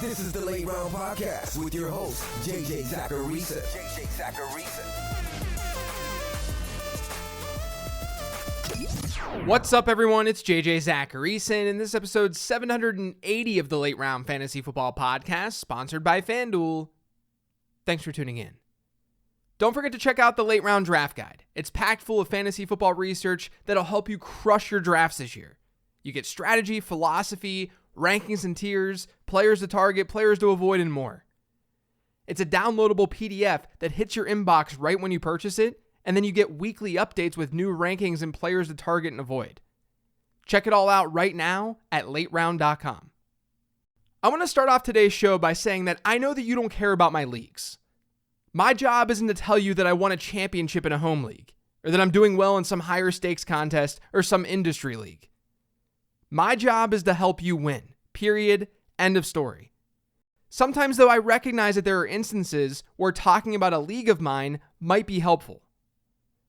This is the Late Round Podcast with your host, JJ Zachariason. What's up, everyone? It's JJ Zachariason, and this is episode 780 of the Late Round Fantasy Football Podcast, sponsored by FanDuel. Thanks for tuning in. Don't forget to check out the Late Round Draft Guide. It's packed full of fantasy football research that'll help you crush your drafts this year. You get strategy, philosophy, rankings and tiers, players to target, players to avoid, and more. It's a downloadable PDF that hits your inbox right when you purchase it, and then you get weekly updates with new rankings and players to target and avoid. Check it all out right now at lateround.com. I want to start off today's show by saying that I know that you don't care about my leagues. My job isn't to tell you that I won a championship in a home league, or that I'm doing well in some higher stakes contest or some industry league. My job is to help you win. Period. End of story. Sometimes, though, I recognize that there are instances where talking about a league of mine might be helpful,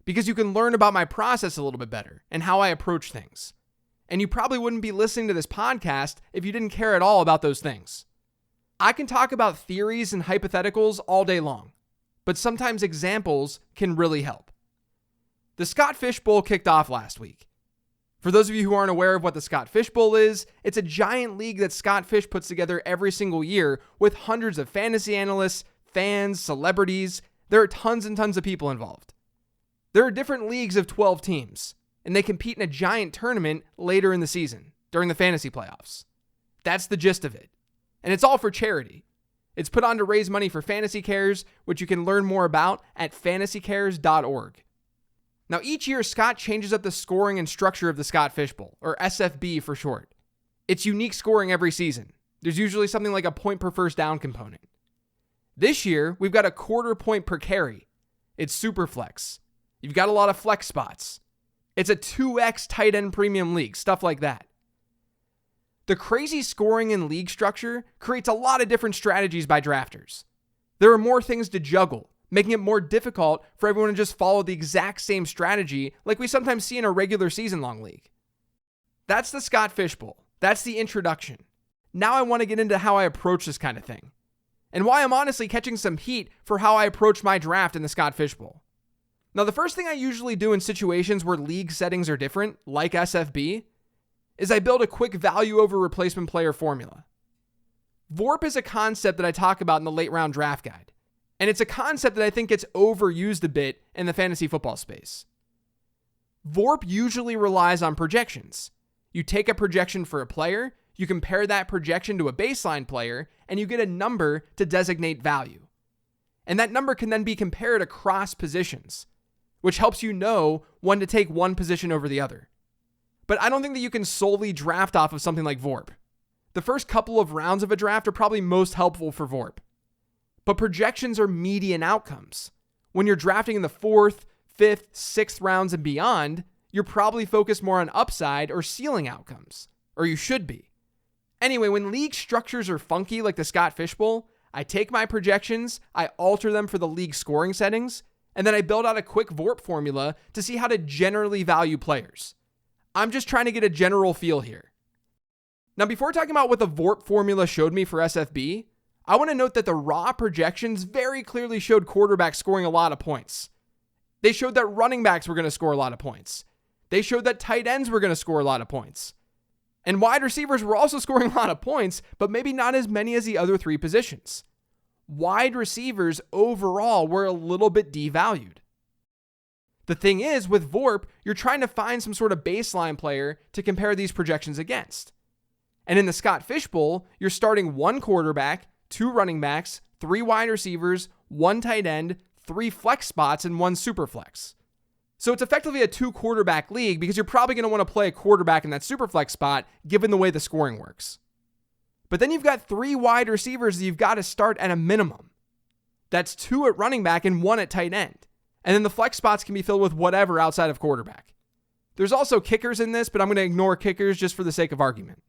because you can learn about my process a little bit better and how I approach things. And you probably wouldn't be listening to this podcast if you didn't care at all about those things. I can talk about theories and hypotheticals all day long, but sometimes examples can really help. The Scott Fish Bowl kicked off last week. For those of you who aren't aware of what the Scott Fish Bowl is, it's a giant league that Scott Fish puts together every single year with hundreds of fantasy analysts, fans, celebrities. There are tons and tons of people involved. There are different leagues of 12 teams, and they compete in a giant tournament later in the season, during the fantasy playoffs. That's the gist of it. And it's all for charity. It's put on to raise money for Fantasy Cares, which you can learn more about at fantasycares.org. Now, each year, Scott changes up the scoring and structure of the Scott Fish Bowl, or SFB for short. It's unique scoring every season. There's usually something like a point per first down component. This year, we've got a quarter point per carry. It's super flex. You've got a lot of flex spots. It's a 2x tight end premium league, stuff like that. The crazy scoring and league structure creates a lot of different strategies by drafters. There are more things to juggle, making it more difficult for everyone to just follow the exact same strategy like we sometimes see in a regular season-long league. That's the Scott Fish Bowl. That's the introduction. Now I want to get into how I approach this kind of thing, and why I'm honestly catching some heat for how I approach my draft in the Scott Fish Bowl. Now, the first thing I usually do in situations where league settings are different, like SFB, is I build a quick value over replacement player formula. VORP is a concept that I talk about in the Late Round Draft Guide. And it's a concept that I think gets overused a bit in the fantasy football space. VORP usually relies on projections. You take a projection for a player, you compare that projection to a baseline player, and you get a number to designate value. And that number can then be compared across positions, which helps you know when to take one position over the other. But I don't think that you can solely draft off of something like VORP. The first couple of rounds of a draft are probably most helpful for VORP. But projections are median outcomes. When you're drafting in the 4th, 5th, 6th rounds and beyond, you're probably focused more on upside or ceiling outcomes. Or you should be. Anyway, when league structures are funky like the Scott Fish Bowl, I take my projections, I alter them for the league scoring settings, and then I build out a quick VORP formula to see how to generally value players. I'm just trying to get a general feel here. Now, before talking about what the VORP formula showed me for SFB, I want to note that the raw projections very clearly showed quarterbacks scoring a lot of points. They showed that running backs were going to score a lot of points. They showed that tight ends were going to score a lot of points. And wide receivers were also scoring a lot of points, but maybe not as many as the other three positions. Wide receivers overall were a little bit devalued. The thing is, with VORP, you're trying to find some sort of baseline player to compare these projections against. And in the Scott Fish Bowl, you're starting one quarterback, 2 running backs, 3 wide receivers, 1 tight end, 3 flex spots, and 1 super flex. So it's effectively a 2 quarterback league because you're probably going to want to play a quarterback in that super flex spot given the way the scoring works. But then you've got 3 wide receivers that you've got to start at a minimum. That's 2 at running back and 1 at tight end. And then the flex spots can be filled with whatever outside of quarterback. There's also kickers in this, but I'm going to ignore kickers just for the sake of argument.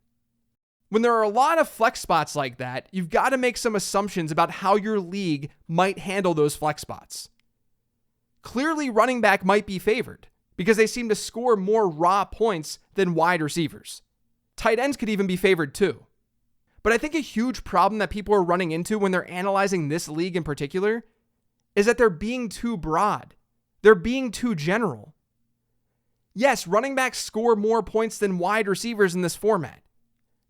When there are a lot of flex spots like that, you've got to make some assumptions about how your league might handle those flex spots. Clearly, running back might be favored because they seem to score more raw points than wide receivers. Tight ends could even be favored too. But I think a huge problem that people are running into when they're analyzing this league in particular is that they're being too broad. They're being too general. Yes, running backs score more points than wide receivers in this format.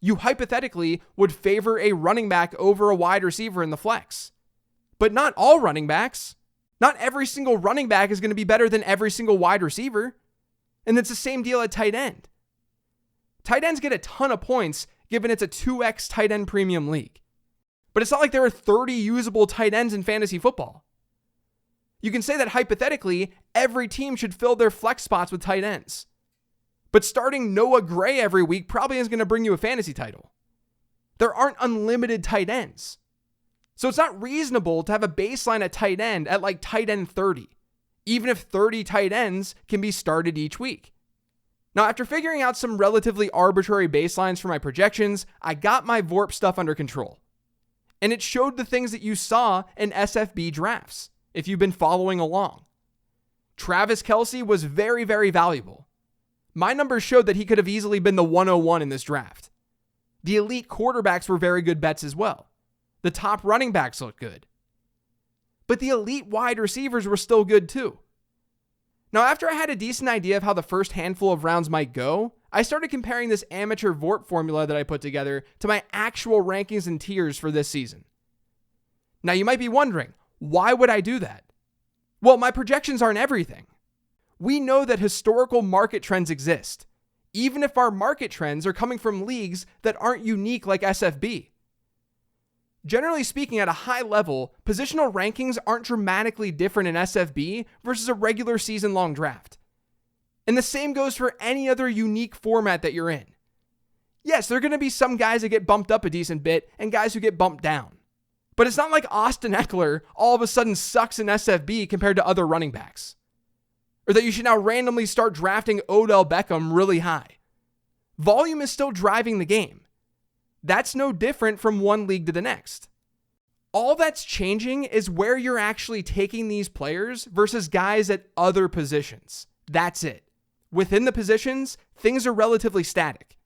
You hypothetically would favor a running back over a wide receiver in the flex. But not all running backs. Not every single running back is going to be better than every single wide receiver. And it's the same deal at tight end. Tight ends get a ton of points given it's a 2x tight end premium league. But it's not like there are 30 usable tight ends in fantasy football. You can say that hypothetically, every team should fill their flex spots with tight ends. But starting Noah Gray every week probably isn't going to bring you a fantasy title. There aren't unlimited tight ends. So it's not reasonable to have a baseline at tight end at like tight end 30, even if 30 tight ends can be started each week. Now, after figuring out some relatively arbitrary baselines for my projections, I got my VORP stuff under control. And it showed the things that you saw in SFB drafts, if you've been following along. Travis Kelce was very, very valuable. My numbers showed that he could have easily been the 101 in this draft. The elite quarterbacks were very good bets as well. The top running backs looked good. But the elite wide receivers were still good too. Now, after I had a decent idea of how the first handful of rounds might go, I started comparing this amateur VORP formula that I put together to my actual rankings and tiers for this season. Now, you might be wondering, why would I do that? Well, my projections aren't everything. We know that historical market trends exist, even if our market trends are coming from leagues that aren't unique like SFB. Generally speaking, at a high level, positional rankings aren't dramatically different in SFB versus a regular season-long draft. And the same goes for any other unique format that you're in. Yes, there are going to be some guys that get bumped up a decent bit and guys who get bumped down. But it's not like Austin Eckler all of a sudden sucks in SFB compared to other running backs. Or that you should now randomly start drafting Odell Beckham really high. Volume is still driving the game. That's no different from one league to the next. All that's changing is where you're actually taking these players versus guys at other positions. That's it. Within the positions, things are relatively static.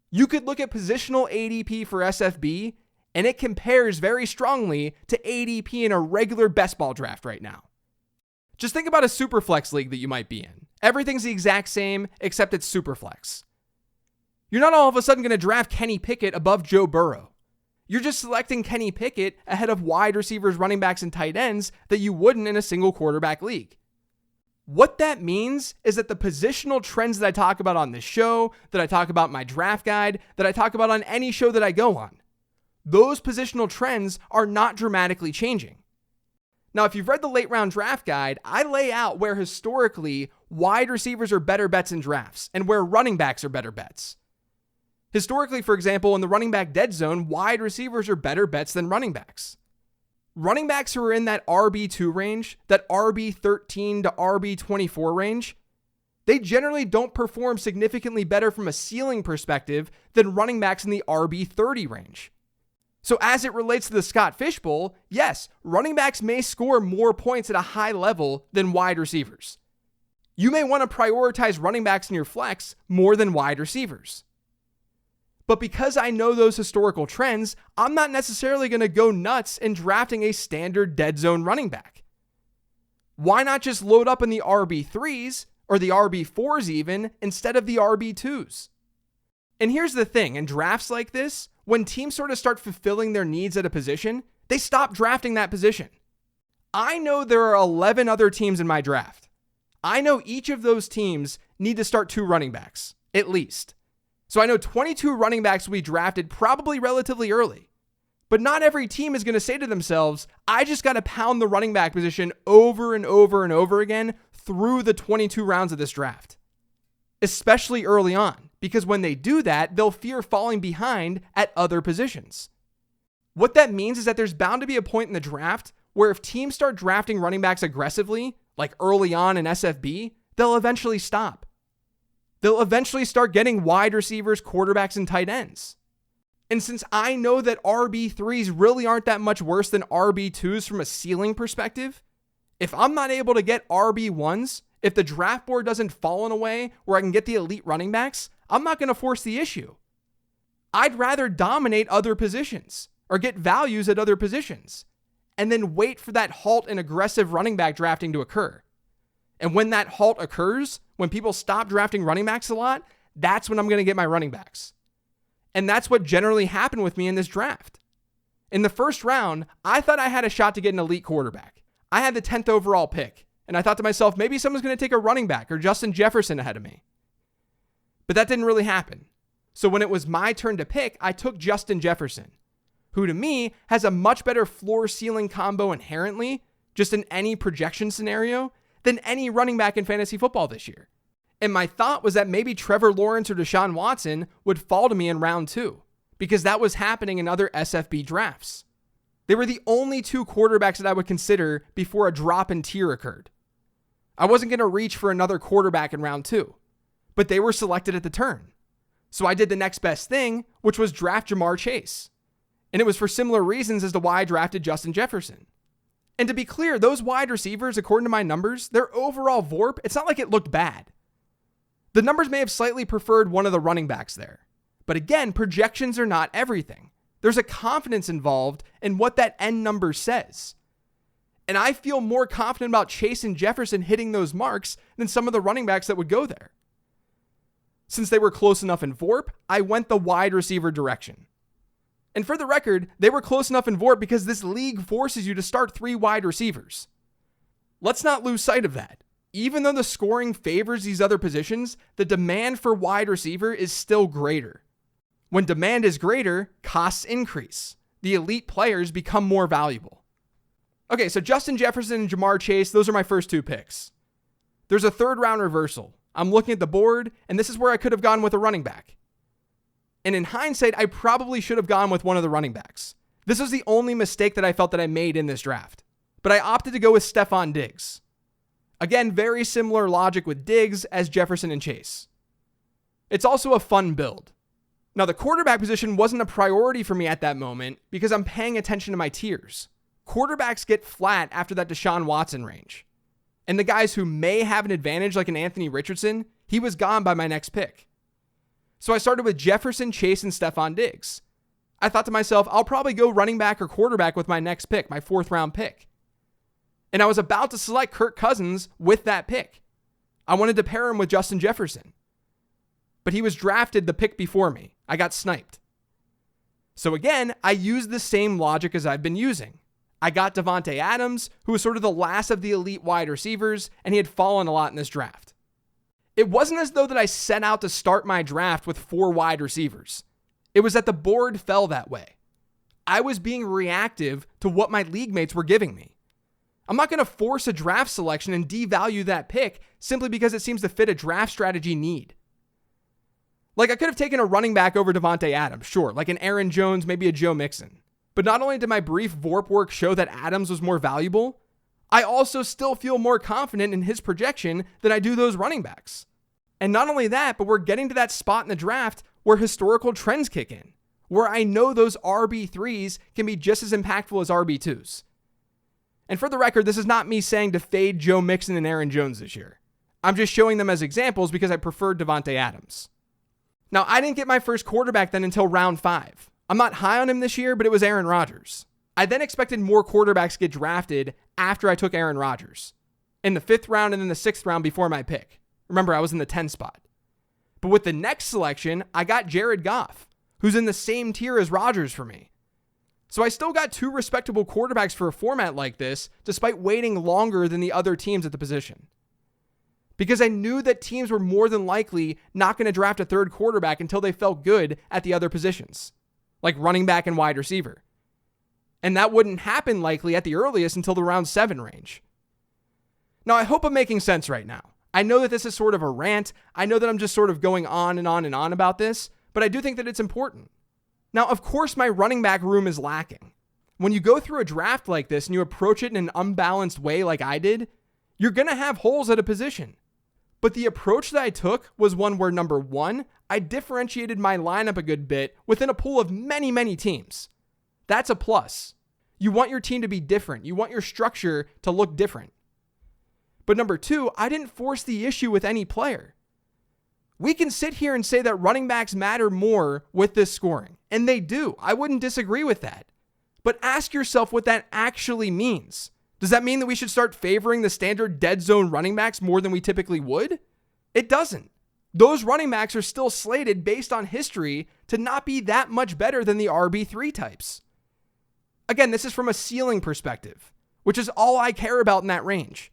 You could look at positional ADP for SFB, and it compares very strongly to ADP in a regular best ball draft right now. Just think about a Superflex league that you might be in. Everything's the exact same, except it's Superflex. You're not all of a sudden going to draft Kenny Pickett above Joe Burrow. You're just selecting Kenny Pickett ahead of wide receivers, running backs, and tight ends that you wouldn't in a single quarterback league. What that means is that the positional trends that I talk about on this show, that I talk about in my draft guide, that I talk about on any show that I go on, those positional trends are not dramatically changing. Now, if you've read the late round draft guide, I lay out where historically wide receivers are better bets in drafts and where running backs are better bets. Historically, for example, in the running back dead zone, wide receivers are better bets than running backs. Running backs who are in that RB2 range, that RB13 to RB24 range, they generally don't perform significantly better from a ceiling perspective than running backs in the RB30 range. So as it relates to the Scott Fish Bowl, yes, running backs may score more points at a high level than wide receivers. You may want to prioritize running backs in your flex more than wide receivers. But because I know those historical trends, I'm not necessarily going to go nuts in drafting a standard dead zone running back. Why not just load up in the RB3s or the RB4s even instead of the RB2s? And here's the thing, in drafts like this, when teams sort of start fulfilling their needs at a position, they stop drafting that position. I know there are 11 other teams in my draft. I know each of those teams need to start 2 running backs, at least. So I know 22 running backs will be drafted probably relatively early. But not every team is going to say to themselves, I just got to pound the running back position over and over and over again through the 22 rounds of this draft. Especially early on, because when they do that, they'll fear falling behind at other positions. What that means is that there's bound to be a point in the draft where if teams start drafting running backs aggressively, like early on in SFB, they'll eventually stop. They'll eventually start getting wide receivers, quarterbacks, and tight ends. And since I know that RB3s really aren't that much worse than RB2s from a ceiling perspective, if I'm not able to get RB1s, if the draft board doesn't fall in a way where I can get the elite running backs, I'm not going to force the issue. I'd rather dominate other positions or get values at other positions and then wait for that halt and aggressive running back drafting to occur. And when that halt occurs, when people stop drafting running backs a lot, that's when I'm going to get my running backs. And that's what generally happened with me in this draft. In the first round, I thought I had a shot to get an elite quarterback. I had the 10th overall pick, and I thought to myself, maybe someone's going to take a running back or Justin Jefferson ahead of me. But that didn't really happen. So when it was my turn to pick, I took Justin Jefferson, who to me has a much better floor-ceiling combo inherently, just in any projection scenario, than any running back in fantasy football this year. And my thought was that maybe Trevor Lawrence or Deshaun Watson would fall to me in round 2, because that was happening in other SFB drafts. They were the only 2 quarterbacks that I would consider before a drop in tier occurred. I wasn't going to reach for another quarterback in round 2, but they were selected at the turn. So I did the next best thing, which was draft Ja'Marr Chase. And it was for similar reasons as to why I drafted Justin Jefferson. And to be clear, those wide receivers, according to my numbers, their overall VORP, it's not like it looked bad. The numbers may have slightly preferred one of the running backs there. But again, projections are not everything. There's a confidence involved in what that end number says. And I feel more confident about Chase and Jefferson hitting those marks than some of the running backs that would go there. Since they were close enough in VORP, I went the wide receiver direction. And for the record, they were close enough in VORP because this league forces you to start 3 wide receivers. Let's not lose sight of that. Even though the scoring favors these other positions, the demand for wide receiver is still greater. When demand is greater, costs increase. The elite players become more valuable. Okay, so Justin Jefferson and Ja'Marr Chase, those are my first 2 picks. There's a 3rd round reversal. I'm looking at the board, and this is where I could have gone with a running back. And in hindsight, I probably should have gone with one of the running backs. This was the only mistake that I felt that I made in this draft. But I opted to go with Stefon Diggs. Again, very similar logic with Diggs as Jefferson and Chase. It's also a fun build. Now, the quarterback position wasn't a priority for me at that moment because I'm paying attention to my tiers. Quarterbacks get flat after that Deshaun Watson range. And the guys who may have an advantage, like an Anthony Richardson, he was gone by my next pick. So I started with Jefferson, Chase, and Stefon Diggs. I thought to myself, I'll probably go running back or quarterback with my next pick, my 4th round pick. And I was about to select Kirk Cousins with that pick. I wanted to pair him with Justin Jefferson. But he was drafted the pick before me. I got sniped. So again, I used the same logic as I've been using. I got Davante Adams, who was sort of the last of the elite wide receivers, and he had fallen a lot in this draft. It wasn't as though that I set out to start my draft with 4 wide receivers. It was that the board fell that way. I was being reactive to what my league mates were giving me. I'm not going to force a draft selection and devalue that pick simply because it seems to fit a draft strategy need. Like, I could have taken a running back over Davante Adams, sure, like an Aaron Jones, maybe a Joe Mixon. But not only did my brief VORP work show that Adams was more valuable, I also still feel more confident in his projection than I do those running backs. And not only that, but we're getting to that spot in the draft where historical trends kick in, where I know those RB3s can be just as impactful as RB2s. And for the record, this is not me saying to fade Joe Mixon and Aaron Jones this year. I'm just showing them as examples because I preferred Davante Adams. Now, I didn't get my first quarterback then until round 5. I'm not high on him this year, but it was Aaron Rodgers. I then expected more quarterbacks to get drafted after I took Aaron Rodgers. In the 5th round and then the 6th round before my pick. Remember, I was in the 10 spot. But with the next selection, I got Jared Goff, who's in the same tier as Rodgers for me. So I still got 2 respectable quarterbacks for a format like this, despite waiting longer than the other teams at the position. Because I knew that teams were more than likely not going to draft a 3rd quarterback until they felt good at the other positions, like running back and wide receiver. And that wouldn't happen likely at the earliest until the round 7 range. Now, I hope I'm making sense right now. I know that this is sort of a rant. I know that I'm just sort of going on and on and on about this, but I do think that it's important. Now, of course, my running back room is lacking. When you go through a draft like this and you approach it in an unbalanced way like I did, you're going to have holes at a position. But the approach that I took was one where, number 1, I differentiated my lineup a good bit within a pool of many, many teams. That's a plus. You want your team to be different. You want your structure to look different. But number 2, I didn't force the issue with any player. We can sit here and say that running backs matter more with this scoring, and they do. I wouldn't disagree with that. But ask yourself what that actually means. Does that mean that we should start favoring the standard dead zone running backs more than we typically would? It doesn't. Those running backs are still slated based on history to not be that much better than the RB3 types. Again, this is from a ceiling perspective, which is all I care about in that range.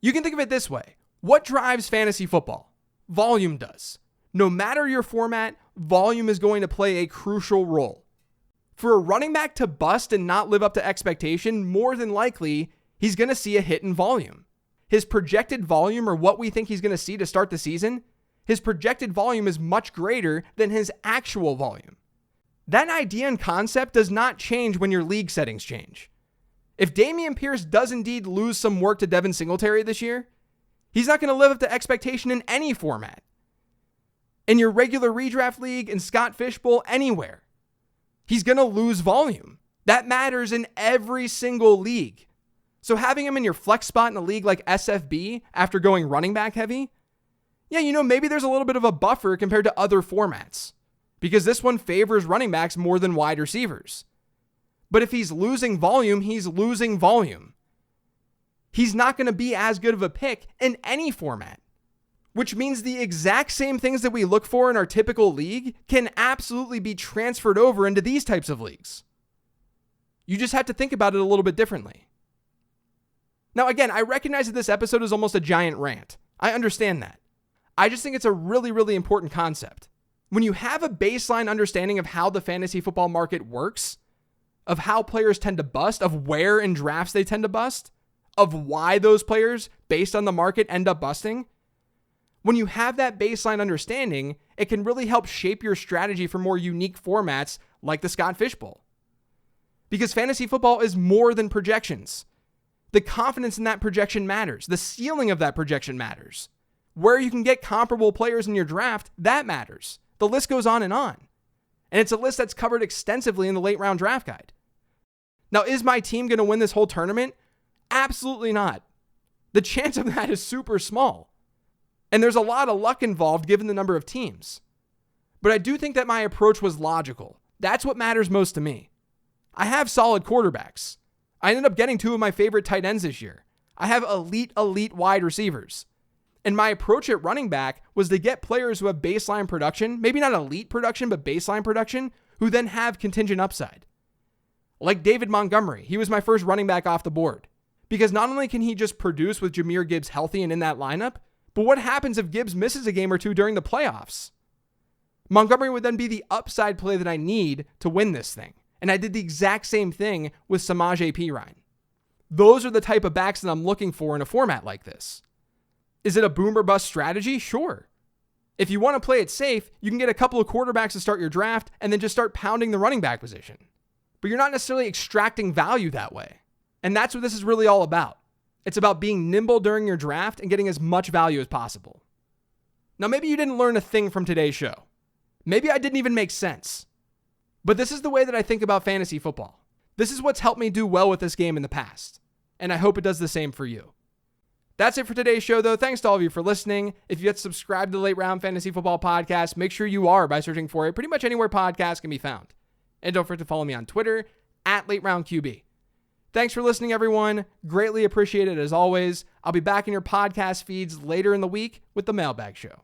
You can think of it this way. What drives fantasy football? Volume does. No matter your format, volume is going to play a crucial role. For a running back to bust and not live up to expectation, more than likely, he's going to see a hit in volume. His projected volume, or what we think he's going to see to start the season, his projected volume is much greater than his actual volume. That idea and concept does not change when your league settings change. If Dameon Pierce does indeed lose some work to Devin Singletary this year, he's not going to live up to expectation in any format. In your regular redraft league, in Scott Fishbowl, anywhere. He's going to lose volume. That matters in every single league. So having him in your flex spot in a league like SFB after going running back heavy, yeah, maybe there's a little bit of a buffer compared to other formats because this one favors running backs more than wide receivers. But if he's losing volume, he's losing volume. He's not going to be as good of a pick in any format, which means the exact same things that we look for in our typical league can absolutely be transferred over into these types of leagues. You just have to think about it a little bit differently. Now, again, I recognize that this episode is almost a giant rant. I understand that. I just think it's a really, really important concept. When you have a baseline understanding of how the fantasy football market works, of how players tend to bust, of where in drafts they tend to bust, of why those players, based on the market, end up busting, when you have that baseline understanding, it can really help shape your strategy for more unique formats like the Scott Fishbowl. Because fantasy football is more than projections. The confidence in that projection matters. The ceiling of that projection matters. Where you can get comparable players in your draft, that matters. The list goes on. And it's a list that's covered extensively in the late round draft guide. Now, is my team going to win this whole tournament? Absolutely not. The chance of that is super small. And there's a lot of luck involved given the number of teams. But I do think that my approach was logical. That's what matters most to me. I have solid quarterbacks. I ended up getting 2 of my favorite tight ends this year. I have elite wide receivers. And my approach at running back was to get players who have baseline production, maybe not elite production, but baseline production, who then have contingent upside. Like David Montgomery, he was my first running back off the board. Because not only can he just produce with Jahmyr Gibbs healthy and in that lineup, but what happens if Gibbs misses a game or two during the playoffs? Montgomery would then be the upside play that I need to win this thing. And I did the exact same thing with Samaje Perine. Those are the type of backs that I'm looking for in a format like this. Is it a boom or bust strategy? Sure. If you want to play it safe, you can get a couple of quarterbacks to start your draft and then just start pounding the running back position. But you're not necessarily extracting value that way. And that's what this is really all about. It's about being nimble during your draft and getting as much value as possible. Now, maybe you didn't learn a thing from today's show. Maybe I didn't even make sense. But this is the way that I think about fantasy football. This is what's helped me do well with this game in the past. And I hope it does the same for you. That's it for today's show, though. Thanks to all of you for listening. If you yet subscribe to the Late Round Fantasy Football Podcast, make sure you are by searching for it pretty much anywhere podcasts can be found. And don't forget to follow me on Twitter @LateRoundQB. Thanks for listening, everyone. Greatly appreciated as always. I'll be back in your podcast feeds later in the week with the Mailbag Show.